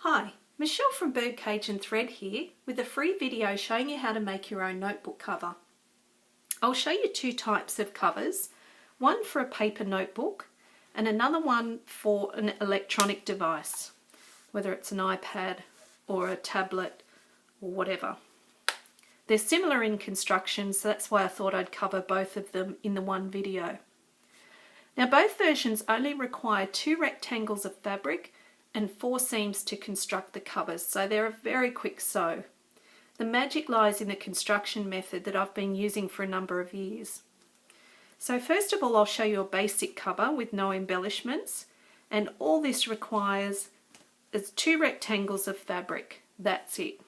Hi, Michelle from Birdcage and Thread here with a free video showing you how to make your own notebook cover. I'll show you two types of covers, one for a paper notebook and another one for an electronic device, whether it's an iPad or a tablet or whatever. They're similar in construction, so that's why I thought I'd cover both of them in the one video. Now both versions only require 2 rectangles of fabric and 4 seams to construct the covers, so they're a very quick sew. The magic lies in the construction method that I've been using for a number of years. So first of all, I'll show you a basic cover with no embellishments, and all this requires is 2 rectangles of fabric. That's it.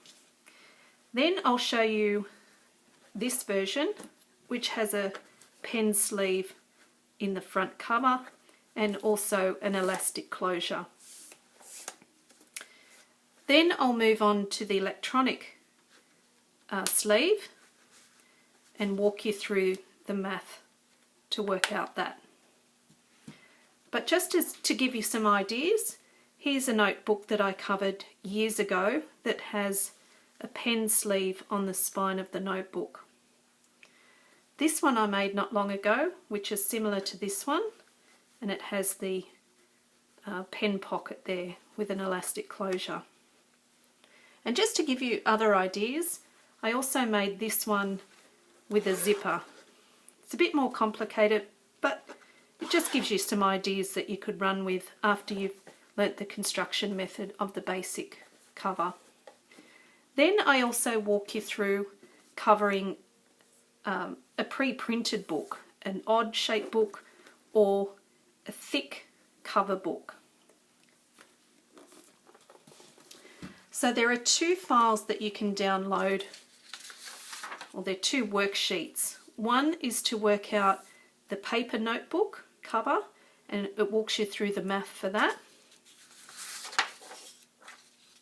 Then I'll show you this version, which has a pen sleeve in the front cover and also an elastic closure. Then I'll move on to the electronic sleeve and walk you through the math to work out that. But just to give you some ideas, here's a notebook that I covered years ago that has a pen sleeve on the spine of the notebook. This one I made not long ago, which is similar to this one, and it has the pen pocket there with an elastic closure. And just to give you other ideas, I also made this one with a zipper. It's a bit more complicated, but it just gives you some ideas that you could run with after you've learnt the construction method of the basic cover. Then I also walk you through covering a pre-printed book, an odd shaped book or a thick cover book. So there are 2 files that you can download, or they're 2 worksheets. One is to work out the paper notebook cover, and it walks you through the math for that.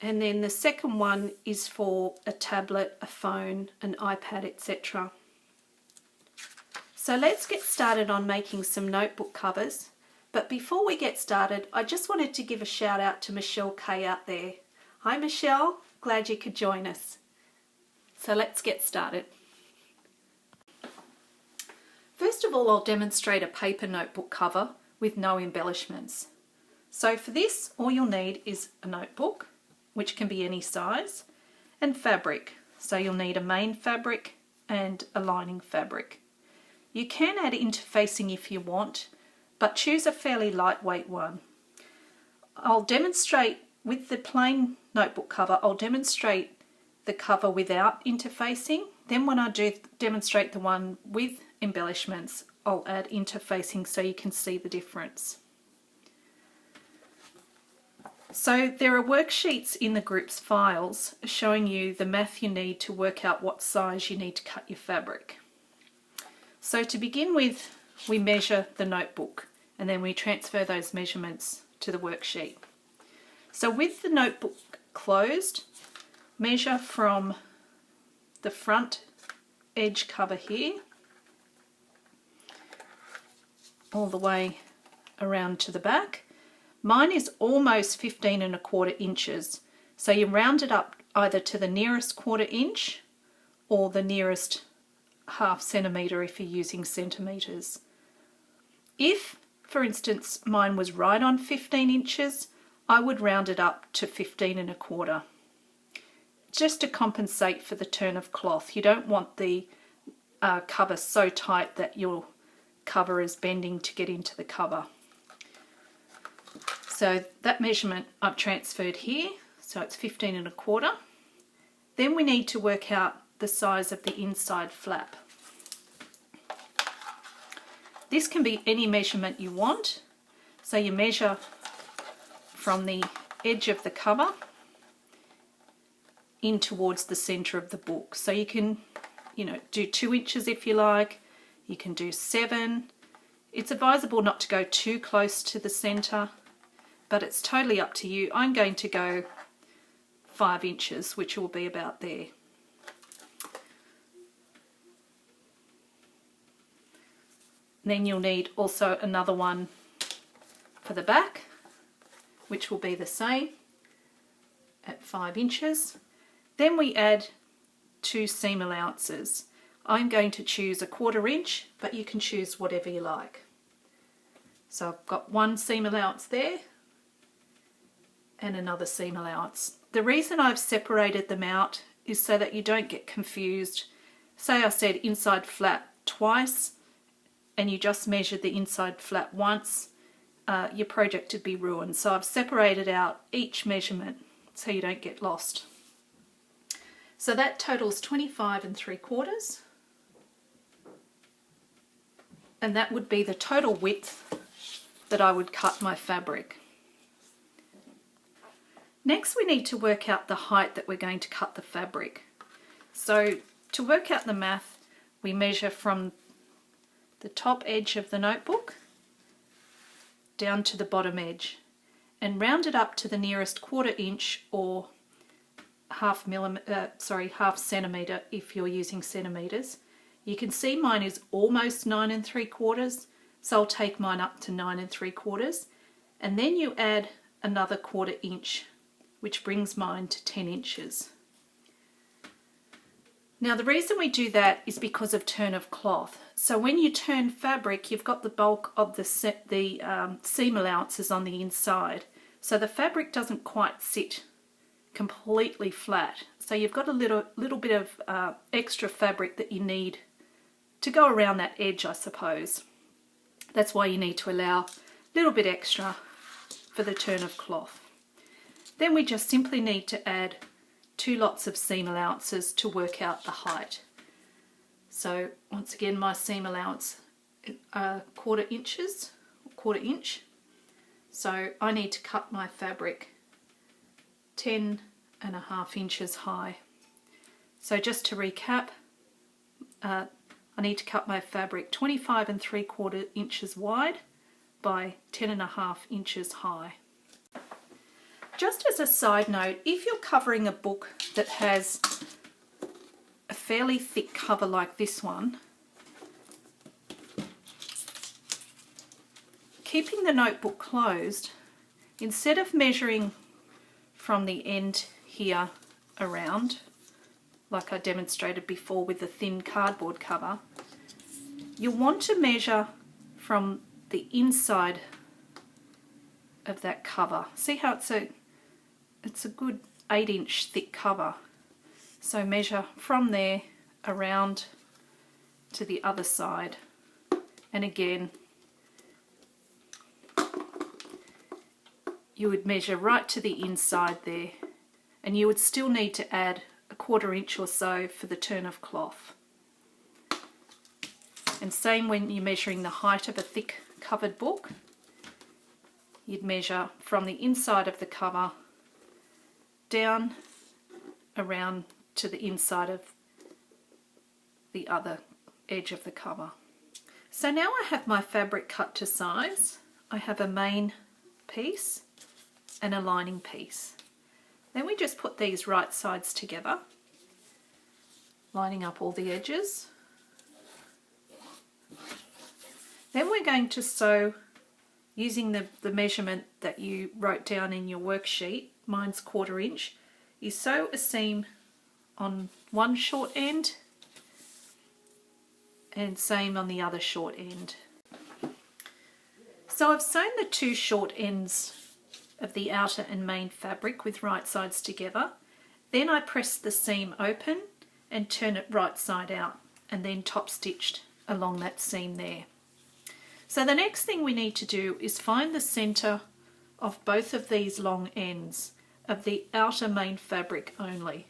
And then the second one is for a tablet, a phone, an iPad, etc. So let's get started on making some notebook covers. But before we get started, I just wanted to give a shout out to Michelle K out there. Hi Michelle, glad you could join us. So let's get started. First of all, I'll demonstrate a paper notebook cover with no embellishments. So for this, all you'll need is a notebook, which can be any size, and fabric. So you'll need a main fabric and a lining fabric. You can add interfacing if you want, but choose a fairly lightweight one. I'll demonstrate with the plain notebook cover, I'll demonstrate the cover without interfacing. Then when I do demonstrate the one with embellishments, I'll add interfacing so you can see the difference. So there are worksheets in the group's files showing you the math you need to work out what size you need to cut your fabric. So to begin with, we measure the notebook and then we transfer those measurements to the worksheet. So with the notebook closed, measure from the front edge cover here all the way around to the back. Mine is almost 15¼ inches, so you round it up either to the nearest 1/4 inch or the nearest 1/2 centimetre if you're using centimetres. If, for instance, mine was right on 15 inches, I would round it up to 15¼ just to compensate for the turn of cloth. You don't want the cover so tight that your cover is bending to get into the cover. So that measurement I've transferred here, so it's 15¼ Then we need to work out the size of the inside flap. This can be any measurement you want, so you measure from the edge of the cover in towards the centre of the book. So you can, do 2 inches if you like, you can do 7. It's advisable not to go too close to the centre, but it's totally up to you. I'm going to go 5 inches, which will be about there. Then you'll need also another one for the back, which will be the same. at 5 inches. Then we add 2 seam allowances. I'm going to choose a 1/4 inch, but you can choose whatever you like. So I've got 1 seam allowance there and another seam allowance. The reason I've separated them out is so that you don't get confused. Say I said inside flat twice and you just measured the inside flat once, your project would be ruined. So I've separated out each measurement so you don't get lost. So that totals 25 3/4, and that would be the total width that I would cut my fabric. Next we need to work out the height that we're going to cut the fabric. So to work out the math, we measure from the top edge of the notebook down to the bottom edge and round it up to the nearest 1/4 inch or half centimetre if you're using centimetres. You can see mine is almost 9 3/4, so I'll take mine up to 9 3/4, and then you add another 1/4 inch, which brings mine to 10 inches. Now the reason we do that is because of turn of cloth. So when you turn fabric, you've got the bulk of the seam allowances on the inside, so the fabric doesn't quite sit completely flat. So you've got a little bit of extra fabric that you need to go around that edge, I suppose. That's why you need to allow a little bit extra for the turn of cloth. Then we just simply need to add 2 lots of seam allowances to work out the height. So once again, my seam allowance are 1/4 inch. So I need to cut my fabric 10.5 inches high. So just to recap, I need to cut my fabric 25 3/4 inches wide by 10.5 inches high. Just as a side note, if you're covering a book that has a fairly thick cover like this one, keeping the notebook closed, instead of measuring from the end here around, like I demonstrated before with the thin cardboard cover, you want to measure from the inside of that cover. See how it's a good 8-inch thick cover. So measure from there around to the other side, and again you would measure right to the inside there, and you would still need to add a 1/4 inch or so for the turn of cloth. And same when you're measuring the height of a thick covered book, you'd measure from the inside of the cover down around to the inside of the other edge of the cover. So now I have my fabric cut to size. I have a main piece and a lining piece. Then we just put these right sides together, lining up all the edges. Then we're going to sew using the measurement that you wrote down in your worksheet. Mine's 1/4 inch. You sew a seam on one short end and same on the other short end. So I've sewn the 2 short ends of the outer and main fabric with right sides together. Then I press the seam open and turn it right side out, and then top stitched along that seam there. So the next thing we need to do is find the center of both of these long ends of the outer main fabric only.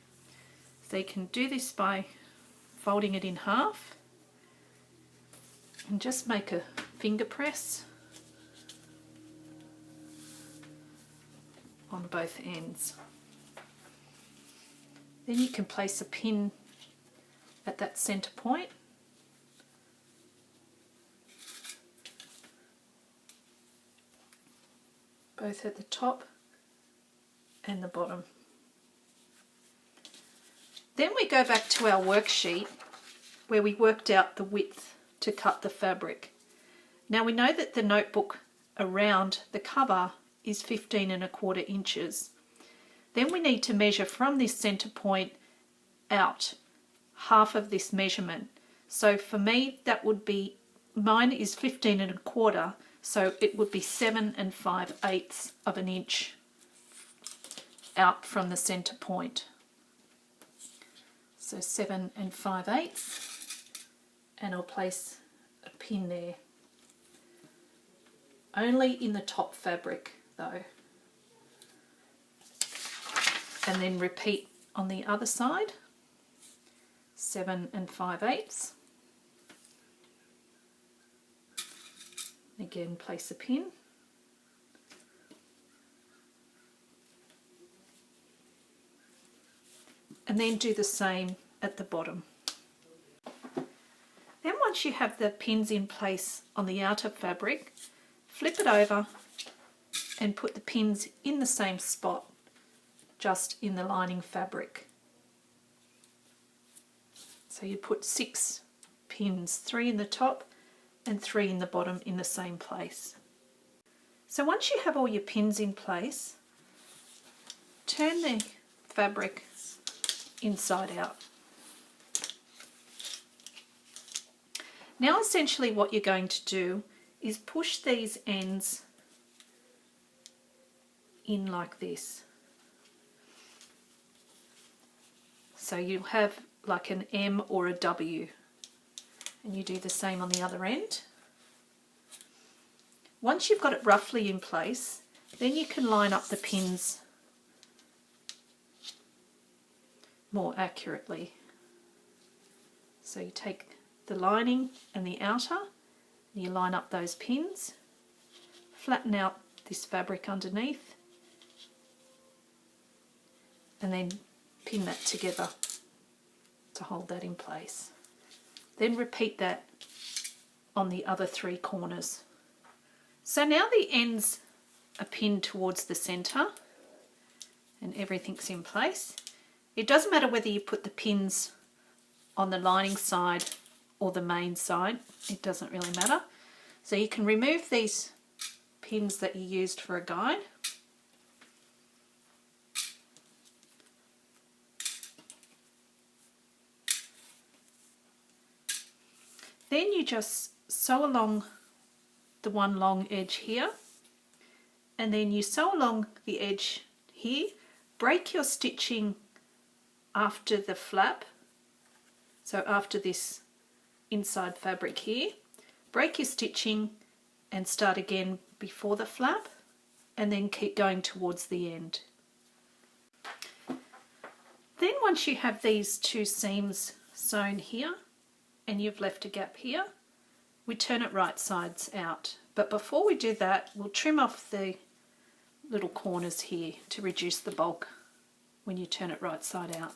So you can do this by folding it in half and just make a finger press on both ends. Then you can place a pin at that center point. Both at the top and the bottom. Then we go back to our worksheet where we worked out the width to cut the fabric. Now we know that the notebook around the cover is 15 1/4 inches. Then we need to measure from this center point out half of this measurement. So for me, that would be, mine is 15 1/4, so it would be 7 5/8 of an inch out from the center point. So 7 5/8, and I'll place a pin there. Only in the top fabric though. And then repeat on the other side, 7 5/8. Again, place a pin. And then do the same at the bottom. Then once you have the pins in place on the outer fabric, flip it over and put the pins in the same spot, just in the lining fabric. So you put 6 pins, 3 in the top and 3 in the bottom in the same place. So once you have all your pins in place, turn the fabric inside out. Now essentially what you're going to do is push these ends in like this. So you'll have like an M or a W, and you do the same on the other end. Once you've got it roughly in place, then you can line up the pins more accurately. So you take the lining and the outer, and you line up those pins, flatten out this fabric underneath, and then pin that together to hold that in place. Then repeat that on the other 3 corners. So now the ends are pinned towards the center and everything's in place. It doesn't matter whether you put the pins on the lining side or the main side, it doesn't really matter. So you can remove these pins that you used for a guide. Then you just sew along the one long edge here, and then you sew along the edge here. Break your stitching after the flap, so after this inside fabric here. Break your stitching and start again before the flap, and then keep going towards the end. Then once you have these 2 seams sewn here, and you've left a gap here, we turn it right sides out. But before we do that, we'll trim off the little corners here to reduce the bulk when you turn it right side out.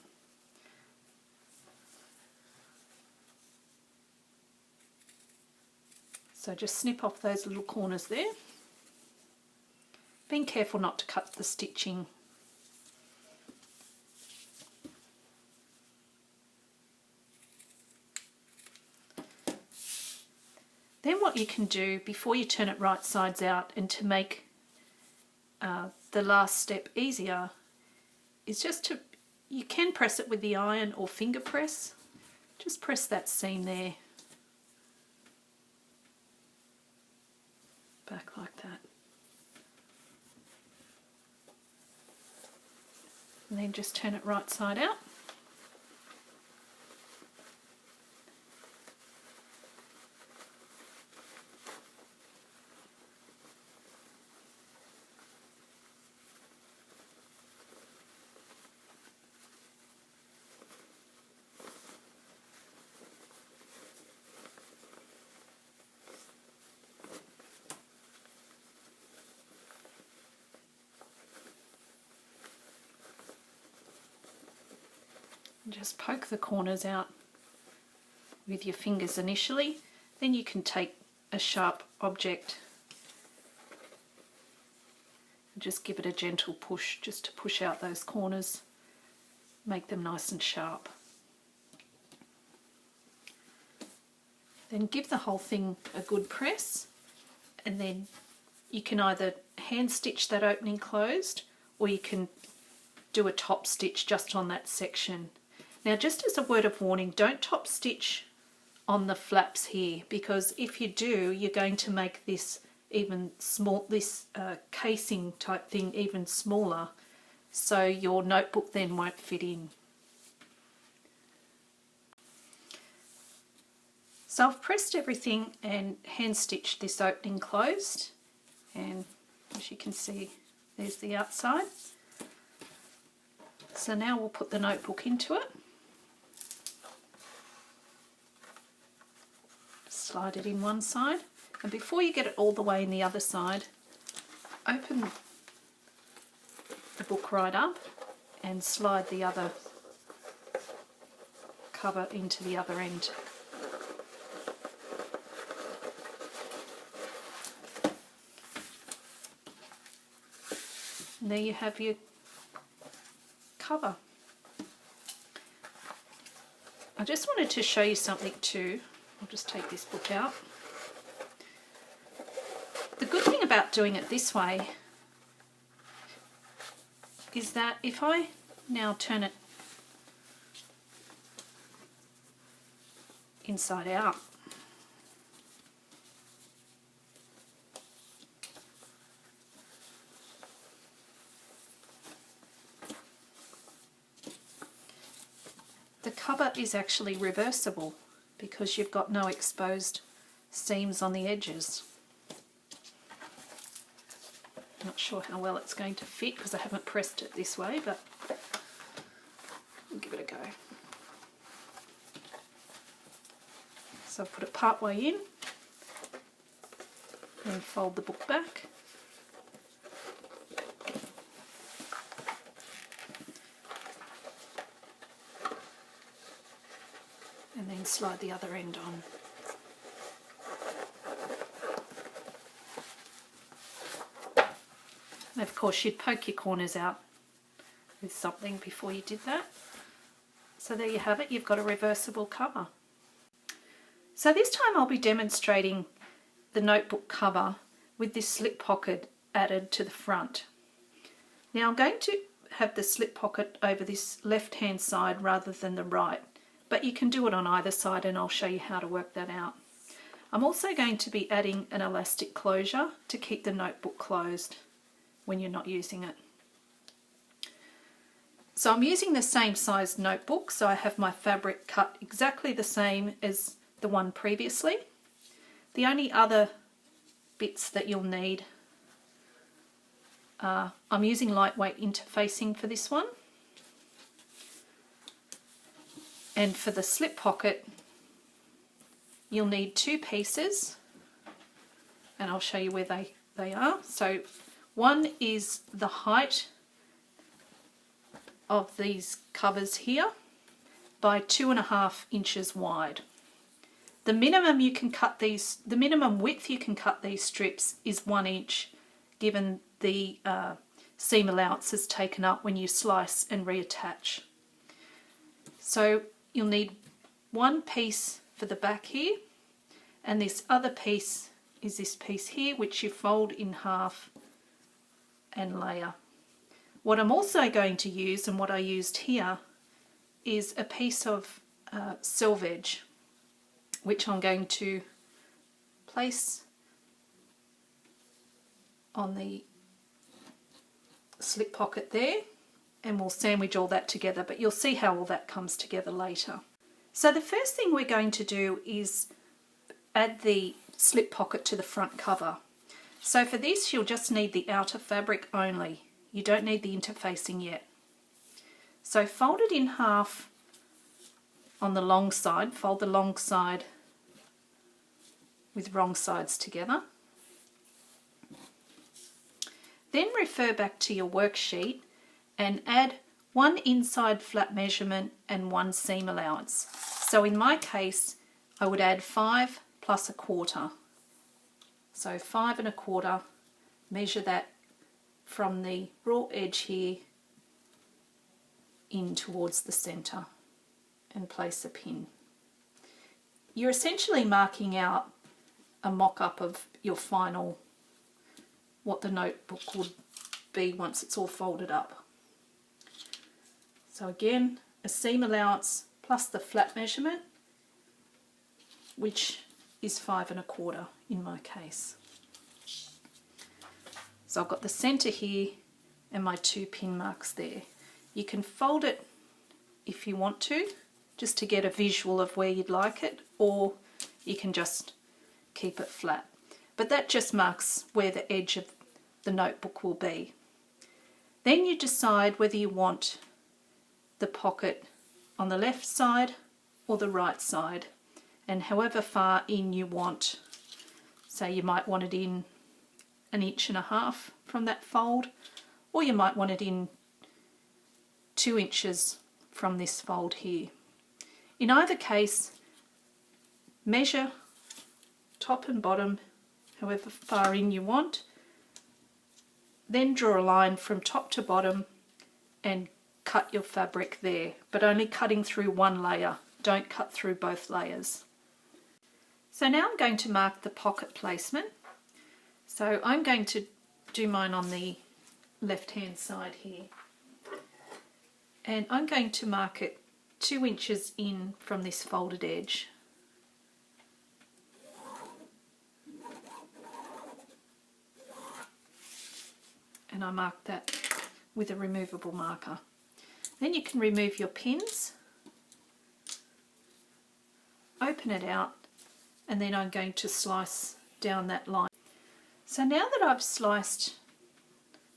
So just snip off those little corners there. Being careful not to cut the stitching. Then what you can do before you turn it right sides out, and to make the last step easier, is just to, you can press it with the iron or finger press. Just press that seam there, back like that. And then just turn it right side out. Just poke the corners out with your fingers initially, then you can take a sharp object and just give it a gentle push, just to push out those corners, make them nice and sharp. Then give the whole thing a good press, and then you can either hand stitch that opening closed, or you can do a top stitch just on that section. Now, just as a word of warning, don't top stitch on the flaps here, because if you do, you're going to make this casing type thing even smaller, so your notebook then won't fit in. So I've pressed everything and hand stitched this opening closed, and as you can see, there's the outside. So now we'll put the notebook into it. Slide it in one side, and before you get it all the way in the other side, open the book right up and slide the other cover into the other end. And there you have your cover. I just wanted to show you something too. I'll just take this book out. The good thing about doing it this way is that if I now turn it inside out, the cover is actually reversible because you've got no exposed seams on the edges. Not sure how well it's going to fit because I haven't pressed it this way, but we'll give it a go. So I've put it part way in, then fold the book back. And then slide the other end on. And of course you'd poke your corners out with something before you did that. So there you have it, you've got a reversible cover. So this time I'll be demonstrating the notebook cover with this slip pocket added to the front. Now I'm going to have the slip pocket over this left hand side rather than the right, but you can do it on either side and I'll show you how to work that out. I'm also going to be adding an elastic closure to keep the notebook closed when you're not using it. So I'm using the same size notebook, so I have my fabric cut exactly the same as the one previously. The only other bits that you'll need are, I'm using lightweight interfacing for this one, and for the slip pocket you'll need two pieces, and I'll show you where they are. So one is the height of these covers here by 2.5 inches wide. The minimum you can cut these, the minimum width you can cut these strips is 1 inch, given the seam allowance is taken up when you slice and reattach. So you'll need one piece for the back here, and this other piece is this piece here, which you fold in half and layer. What I'm also going to use, and what I used here, is a piece of selvage, which I'm going to place on the slip pocket there, and we'll sandwich all that together, but you'll see how all that comes together later. So the first thing we're going to do is add the slip pocket to the front cover. So for this you'll just need the outer fabric only. You don't need the interfacing yet. So fold it in half on the long side, fold the long side with wrong sides together. Then refer back to your worksheet and add one inside flap measurement and one seam allowance. So in my case I would add 5 plus 1/4. So 5 1/4, measure that from the raw edge here in towards the centre and place a pin. You're essentially marking out a mock-up of your final, what the notebook would be once it's all folded up. So again, a seam allowance plus the flat measurement, which is 5 1/4 in my case. So I've got the centre here and my 2 pin marks there. You can fold it if you want to, just to get a visual of where you'd like it, or you can just keep it flat. But that just marks where the edge of the notebook will be. Then you decide whether you want the pocket on the left side or the right side, and however far in you want. So you might want it in 1.5 inches from that fold, or you might want it in 2 inches from this fold here. In either case, measure top and bottom however far in you want, then draw a line from top to bottom and cut your fabric there, but only cutting through one layer. Don't cut through both layers. So now I'm going to mark the pocket placement. So I'm going to do mine on the left hand side here, and I'm going to mark it 2 inches in from this folded edge. And I mark that with a removable marker. Then you can remove your pins, open it out, and then I'm going to slice down that line. So now that I've sliced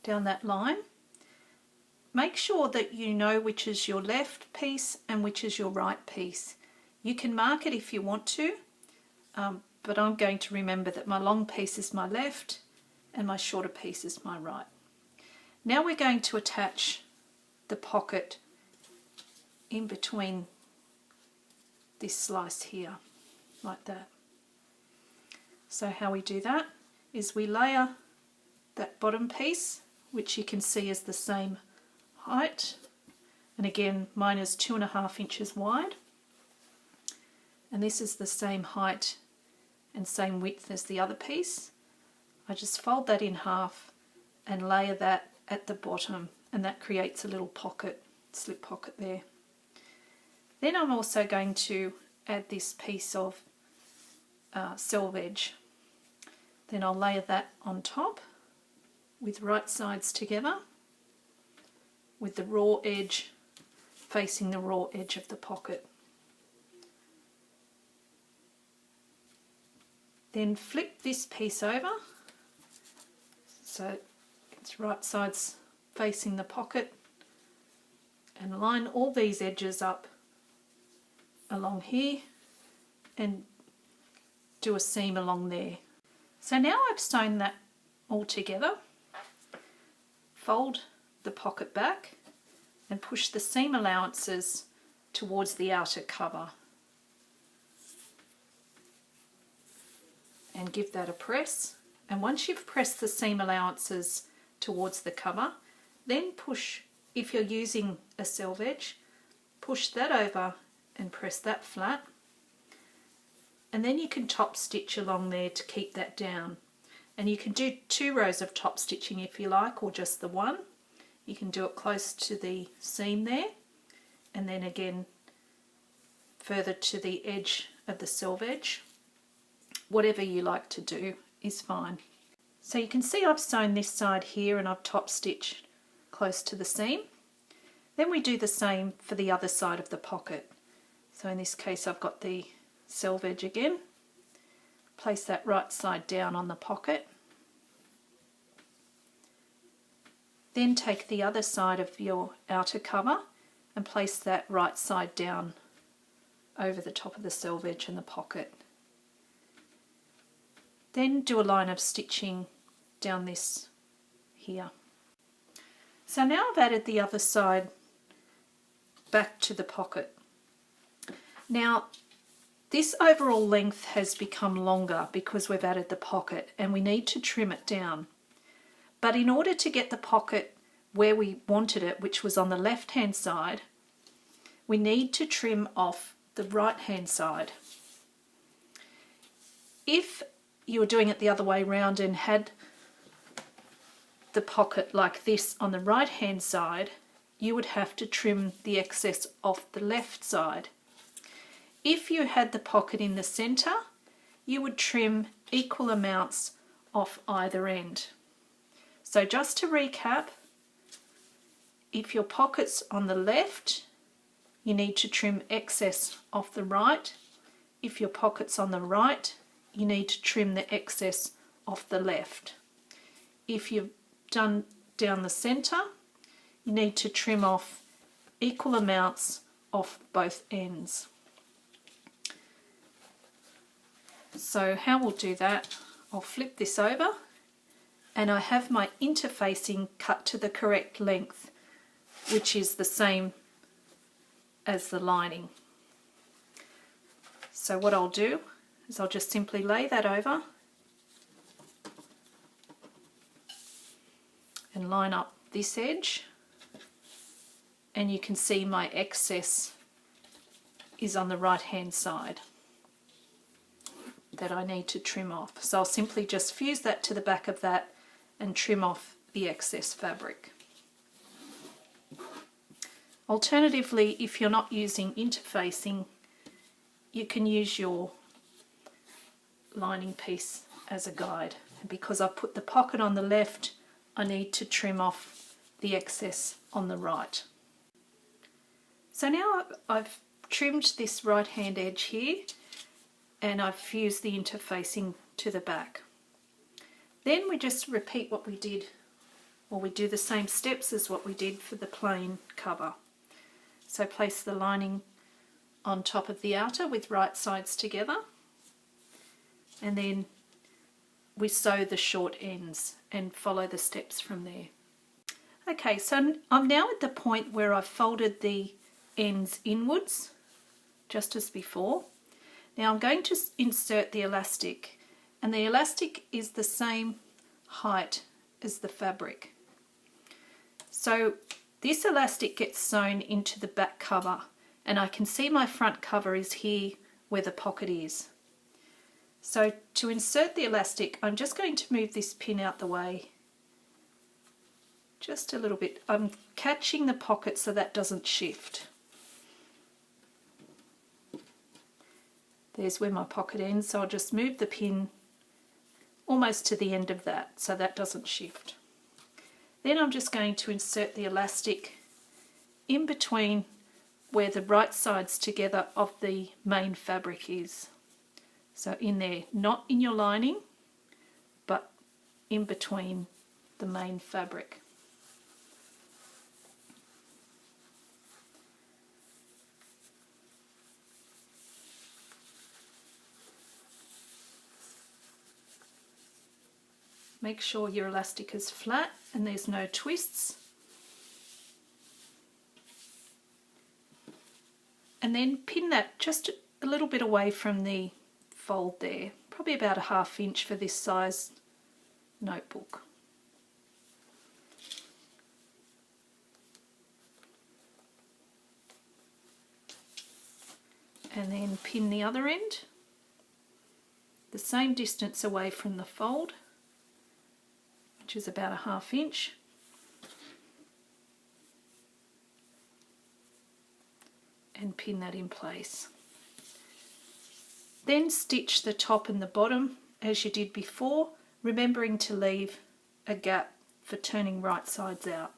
down that line, make sure that you know which is your left piece and which is your right piece. You can mark it if you want to, but I'm going to remember that my long piece is my left and my shorter piece is my right. Now we're going to attach the pocket in between this slice here, like that. So how we do that is we layer that bottom piece, which you can see is the same height, and again mine is 2.5 inches wide, and this is the same height and same width as the other piece. I just fold that in half and layer that at the bottom, and that creates a little pocket, slip pocket there. Then I'm also going to add this piece of selvage. Then I'll layer that on top with right sides together, with the raw edge facing the raw edge of the pocket. Then flip this piece over so it's right sides facing the pocket, and line all these edges up along here and do a seam along there. So now I've sewn that all together, fold the pocket back and push the seam allowances towards the outer cover and give that a press. And once you've pressed the seam allowances towards the cover, then push, if you're using a selvage, push that over and press that flat, and then you can top stitch along there to keep that down. And you can do 2 rows of top stitching if you like, or just the one. You can do it close to the seam there, and then again further to the edge of the selvage. Whatever you like to do is fine. So you can see I've sewn this side here and I've top stitched close to the seam. Then we do the same for the other side of the pocket. So in this case I've got the selvage again. Place that right side down on the pocket. Then take the other side of your outer cover and place that right side down over the top of the selvage and the pocket. Then do a line of stitching down this here. So now I've added the other side back to the pocket. Now this overall length has become longer because we've added the pocket, and we need to trim it down. But in order to get the pocket where we wanted it, which was on the left hand side, we need to trim off the right hand side. If you were doing it the other way around and had the pocket like this on the right hand side, you would have to trim the excess off the left side. If you had the pocket in the centre, you would trim equal amounts off either end. So just to recap, if your pocket's on the left, you need to trim excess off the right. If your pocket's on the right, you need to trim the excess off the left. If you've done down the centre, you need to trim off equal amounts off both ends. So how we'll do that, I'll flip this over and I have my interfacing cut to the correct length, which is the same as the lining. So what I'll do is I'll just simply lay that over and line up this edge, and you can see my excess is on the right hand side that I need to trim off. So I'll simply just fuse that to the back of that and trim off the excess fabric. Alternatively, if you're not using interfacing, you can use your lining piece as a guide. And because I've put the pocket on the left, I need to trim off the excess on the right. So now I've trimmed this right hand edge here and I've fused the interfacing to the back. Then we just repeat what we did, or we do the same steps as what we did for the plain cover. So place the lining on top of the outer with right sides together, and then we sew the short ends and follow the steps from there. Okay, so I'm now at the point where I've folded the ends inwards, just as before. Now I'm going to insert the elastic, and the elastic is the same height as the fabric. So this elastic gets sewn into the back cover, and I can see my front cover is here where the pocket is. So to insert the elastic, I'm just going to move this pin out the way just a little bit. I'm catching the pocket so that doesn't shift. There's where my pocket ends, so I'll just move the pin almost to the end of that so that doesn't shift. Then I'm just going to insert the elastic in between where the right sides together of the main fabric is. So in there, not in your lining, but in between the main fabric. Make sure your elastic is flat and there's no twists. And then pin that just a little bit away from the fold there, probably about a ½ inch for this size notebook. And then pin the other end, the same distance away from the fold, which is about a ½ inch. And pin that in place. Then stitch the top and the bottom as you did before, remembering to leave a gap for turning right sides out.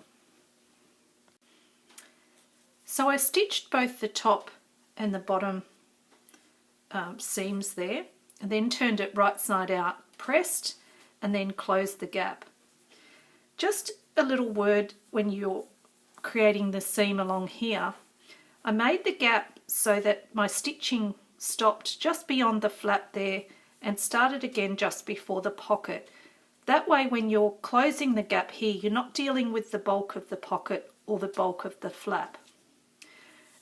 So I stitched both the top and the bottom seams there, and then turned it right side out, pressed, and then closed the gap. Just a little word when you're creating the seam along here. I made the gap so that my stitching stopped just beyond the flap there and started again just before the pocket. That way when you're closing the gap here, you're not dealing with the bulk of the pocket or the bulk of the flap.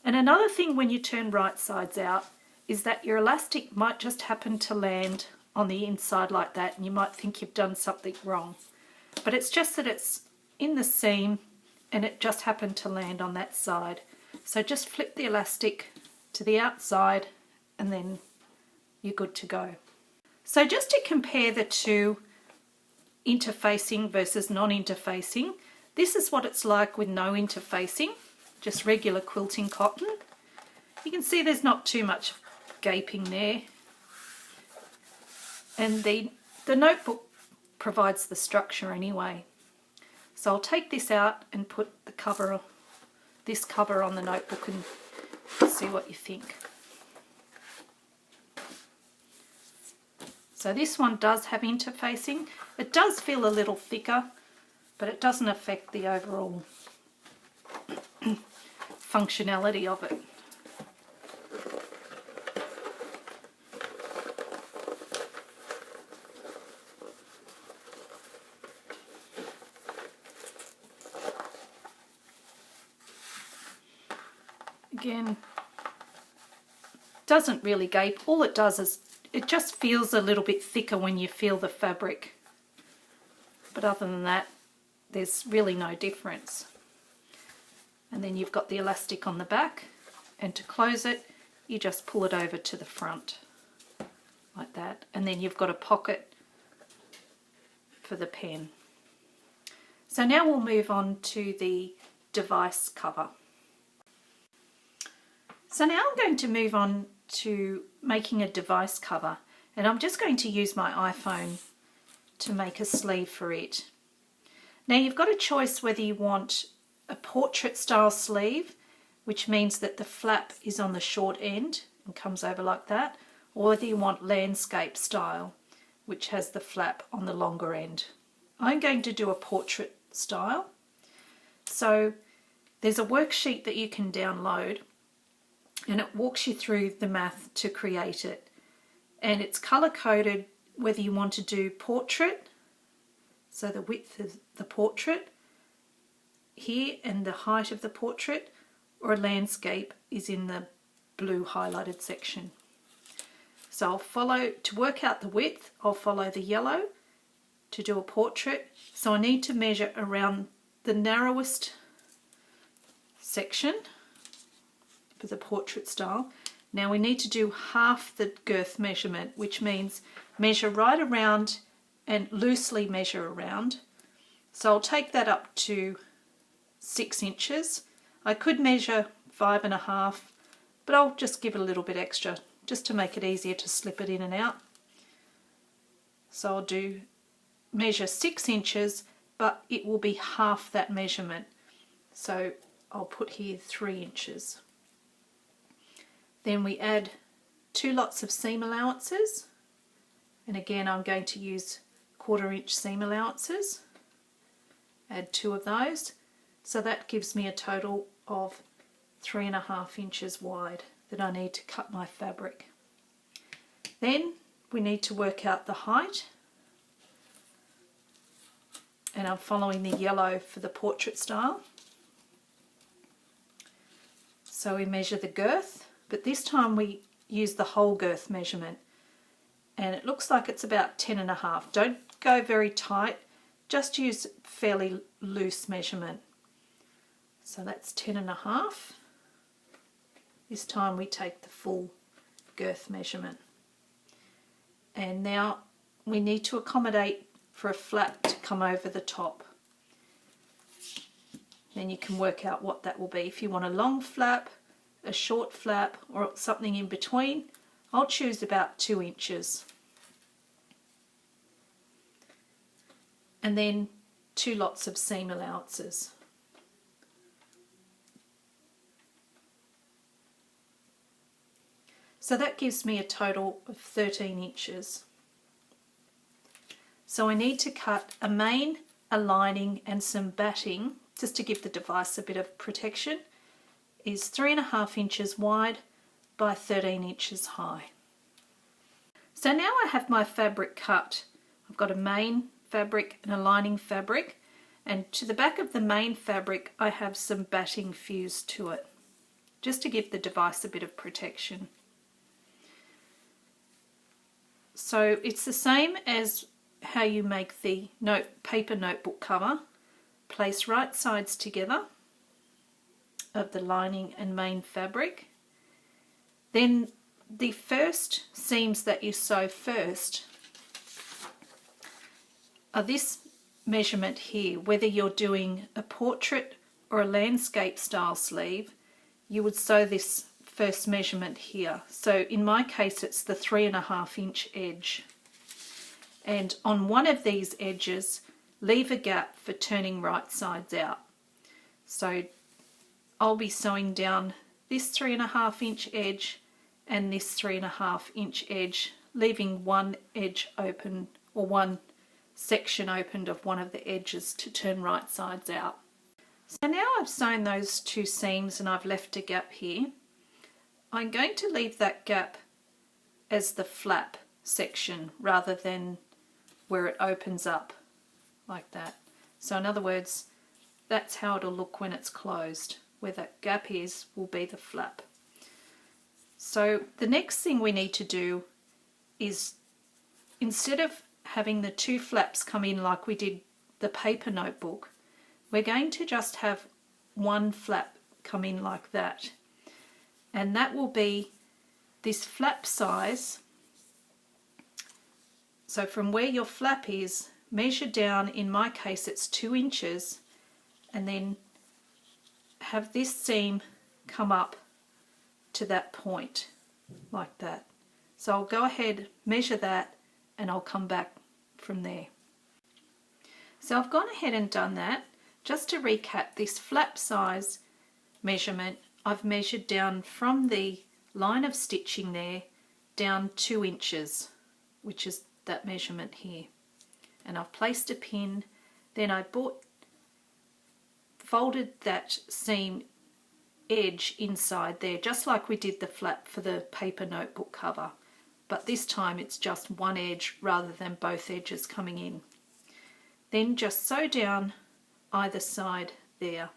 And another thing when you turn right sides out is that your elastic might just happen to land on the inside like that, and you might think you've done something wrong. But it's just that it's in the seam and it just happened to land on that side. So just flip the elastic to the outside and then you're good to go. So just to compare the two, interfacing versus non-interfacing, This is what it's like with no interfacing, just regular quilting cotton. You can see there's not too much gaping there. And the notebook provides the structure anyway. So I'll take this out and put this cover on the notebook and see what you think. So this one does have interfacing. It does feel a little thicker, but it doesn't affect the overall functionality of it. Again, doesn't really gape. All it does is it just feels a little bit thicker when you feel the fabric. But other than that, there's really no difference. And then you've got the elastic on the back, and to close it, you just pull it over to the front like that. And then you've got a pocket for the pen. So now we'll move on to the device cover. So now I'm going to move on to making a device cover, and I'm just going to use my iPhone to make a sleeve for it. Now you've got a choice whether you want a portrait style sleeve, which means that the flap is on the short end and comes over like that, or whether you want landscape style, which has the flap on the longer end. I'm going to do a portrait style. So there's a worksheet that you can download, and it walks you through the math to create it. And it's color coded whether you want to do portrait, so the width of the portrait here and the height of the portrait, or a landscape is in the blue highlighted section. So I'll follow, to work out the width, I'll follow the yellow to do a portrait. So I need to measure around the narrowest section for the portrait style. Now we need to do half the girth measurement, which means measure right around and loosely measure around. So I'll take that up to 6 inches. I could measure 5.5, but I'll just give it a little bit extra just to make it easier to slip it in and out. So I'll measure 6 inches, but it will be half that measurement. So I'll put here 3 inches. Then we add 2 lots of seam allowances, and again I'm going to use 1/4 inch seam allowances. Add 2 of those, so that gives me a total of 3.5 inches wide that I need to cut my fabric. Then we need to work out the height, and I'm following the yellow for the portrait style. So we measure the girth, but this time we use the whole girth measurement, and it looks like it's about 10.5. Don't go very tight, just use fairly loose measurement. So that's 10.5. This time we take the full girth measurement. And now we need to accommodate for a flap to come over the top. Then you can work out what that will be. If you want a long flap, a short flap, or something in between, I'll choose about 2 inches. And then 2 lots of seam allowances. So that gives me a total of 13 inches. So I need to cut a main, a lining and some batting, just to give the device a bit of protection, is 3.5 inches wide by 13 inches high. So now I have my fabric cut. I've got a main fabric and a lining fabric, and to the back of the main fabric I have some batting fused to it, just to give the device a bit of protection. So it's the same as how you make the paper notebook cover. Place right sides together of the lining and main fabric. Then the first seams that you sew first are this measurement here, whether you're doing a portrait or a landscape style sleeve, you would sew this first measurement here. So in my case it's the 3.5 inch edge, and on one of these edges leave a gap for turning right sides out. So I'll be sewing down this 3.5 inch edge and this 3.5 inch edge, leaving one edge open, or one section opened of one of the edges to turn right sides out. So now I've sewn those two seams and I've left a gap here. I'm going to leave that gap as the flap section rather than where it opens up like that. So in other words, that's how it'll look when it's closed. Where that gap is will be the flap. So the next thing we need to do is, instead of having the two flaps come in like we did the paper notebook, we're going to just have one flap come in like that. And that will be this flap size. So from where your flap is, measure down, in my case it's 2 inches, and then have this seam come up to that point like that. So I'll go ahead, measure that, and I'll come back from there. So I've gone ahead and done that. Just to recap, this flap size measurement, I've measured down from the line of stitching there down 2 inches, which is that measurement here. And I've placed a pin, then I folded that seam edge inside there, just like we did the flap for the paper notebook cover, but this time it's just one edge rather than both edges coming in. Then just sew down either side there.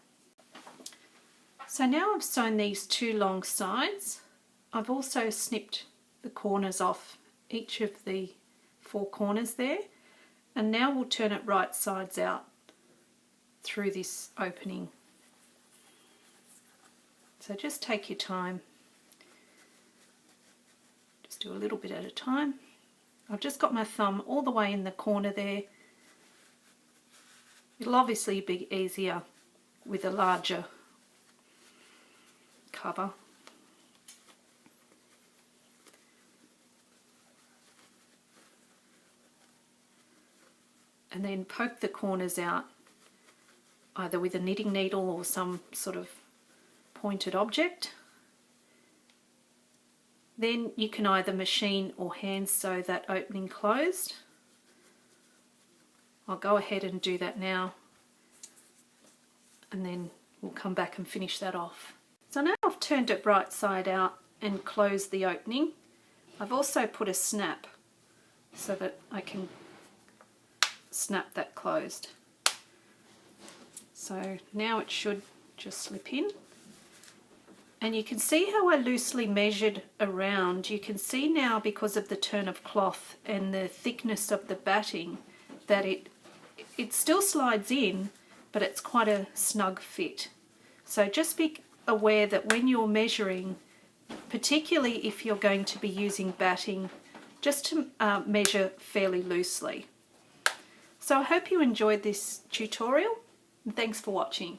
So now I've sewn these two long sides. I've also snipped the corners off each of the 4 corners there, and now we'll turn it right sides out through this opening. So just take your time, just do a little bit at a time. I've just got my thumb all the way in the corner there. It'll obviously be easier with a larger cover. And then poke the corners out either with a knitting needle or some sort of pointed object. Then you can either machine or hand sew that opening closed. I'll go ahead and do that now, and then we'll come back and finish that off. So now I've turned it right side out and closed the opening. I've also put a snap so that I can snap that closed. So now it should just slip in. And you can see how I loosely measured around. You can see now, because of the turn of cloth and the thickness of the batting, that it still slides in, but it's quite a snug fit. So just be aware that when you're measuring, particularly if you're going to be using batting, just to measure fairly loosely. So I hope you enjoyed this tutorial, and thanks for watching.